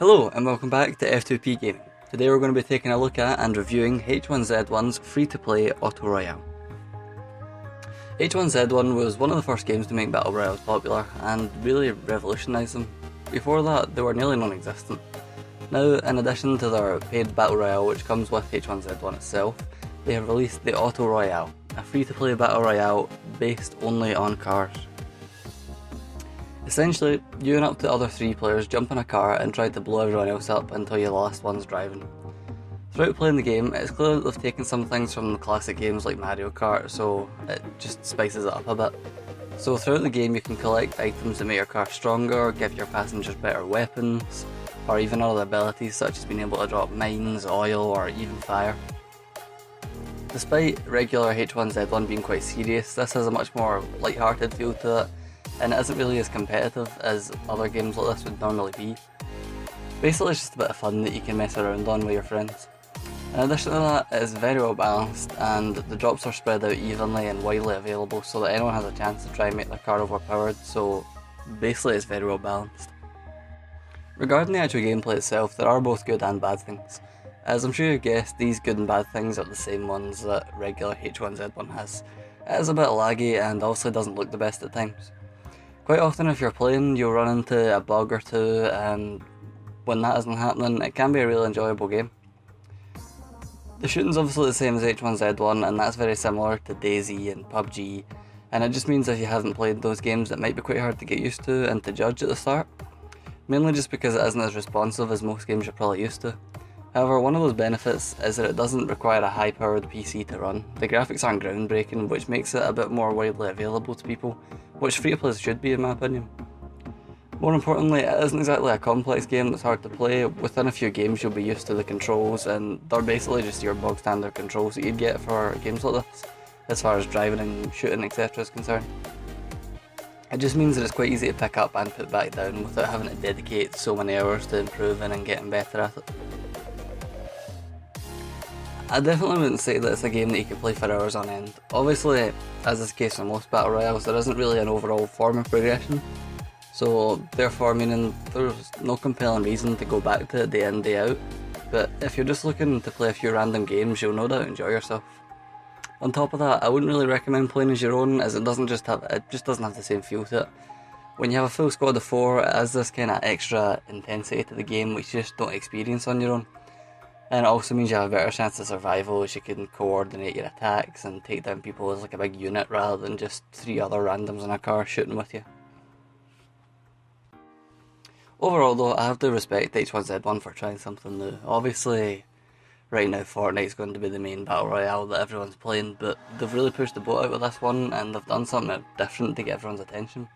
Hello and welcome back to F2P Gaming. Today we're going to be taking a look at and reviewing H1Z1's free-to-play Auto Royale. H1Z1 was one of the first games to make Battle Royales popular and really revolutionised them. Before that, they were nearly non-existent. Now, in addition to their paid Battle Royale which comes with H1Z1 itself, they have released the Auto Royale, a free-to-play Battle Royale based only on cars. Essentially, you and up to other 3 players jump in a car and try to blow everyone else up until you're the last ones driving. Throughout playing the game, it's clear that they've taken some things from the classic games like Mario Kart, so it just spices it up a bit. So throughout the game you can collect items that make your car stronger, give your passengers better weapons, or even other abilities such as being able to drop mines, oil, or even fire. Despite regular H1Z1 being quite serious, this has a much more light-hearted feel to it, and it isn't really as competitive as other games like this would normally be. Basically it's just a bit of fun that you can mess around on with your friends. In addition to that, it is very well balanced and the drops are spread out evenly and widely available so that anyone has a chance to try and make their car overpowered, so basically it's very well balanced. Regarding the actual gameplay itself, there are both good and bad things. As I'm sure you've guessed, these good and bad things are the same ones that regular H1Z1 has. It is a bit laggy and also doesn't look the best at times. Quite often if you're playing, you'll run into a bug or two, and when that isn't happening, it can be a really enjoyable game. The shooting's obviously the same as H1Z1, and that's very similar to DayZ and PUBG, and it just means if you haven't played those games it might be quite hard to get used to and to judge at the start, mainly just because it isn't as responsive as most games you're probably used to. However, one of those benefits is that it doesn't require a high-powered PC to run. The graphics aren't groundbreaking, which makes it a bit more widely available to people, which free-to-plays should be in my opinion. More importantly, it isn't exactly a complex game that's hard to play. Within a few games you'll be used to the controls, and they're basically just your bog standard controls that you'd get for games like this, as far as driving and shooting etc is concerned. It just means that it's quite easy to pick up and put back down without having to dedicate so many hours to improving and getting better at it. I definitely wouldn't say that it's a game that you can play for hours on end. Obviously, as is the case for most Battle Royales, there isn't really an overall form of progression, so therefore meaning there's no compelling reason to go back to it day in day out, but if you're just looking to play a few random games you'll no doubt enjoy yourself. On top of that, I wouldn't really recommend playing as your own, as it just doesn't have the same feel to it. When you have a full squad of 4, it has this kind of extra intensity to the game which you just don't experience on your own. And it also means you have a better chance of survival as you can coordinate your attacks and take down people as like a big unit rather than just 3 other randoms in a car shooting with you. Overall though, I have to respect H1Z1 for trying something new. Obviously, right now Fortnite's going to be the main battle royale that everyone's playing, but they've really pushed the boat out with this one and they've done something different to get everyone's attention.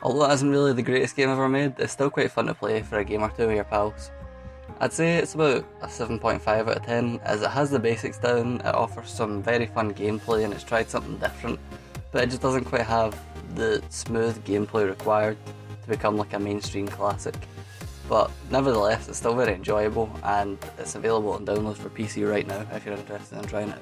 Although it isn't really the greatest game ever made, it's still quite fun to play for a game or two with your pals. I'd say it's about a 7.5 out of 10, as it has the basics down, it offers some very fun gameplay and it's tried something different, but it just doesn't quite have the smooth gameplay required to become like a mainstream classic. But nevertheless, it's still very enjoyable and it's available on downloads for PC right now if you're interested in trying it out.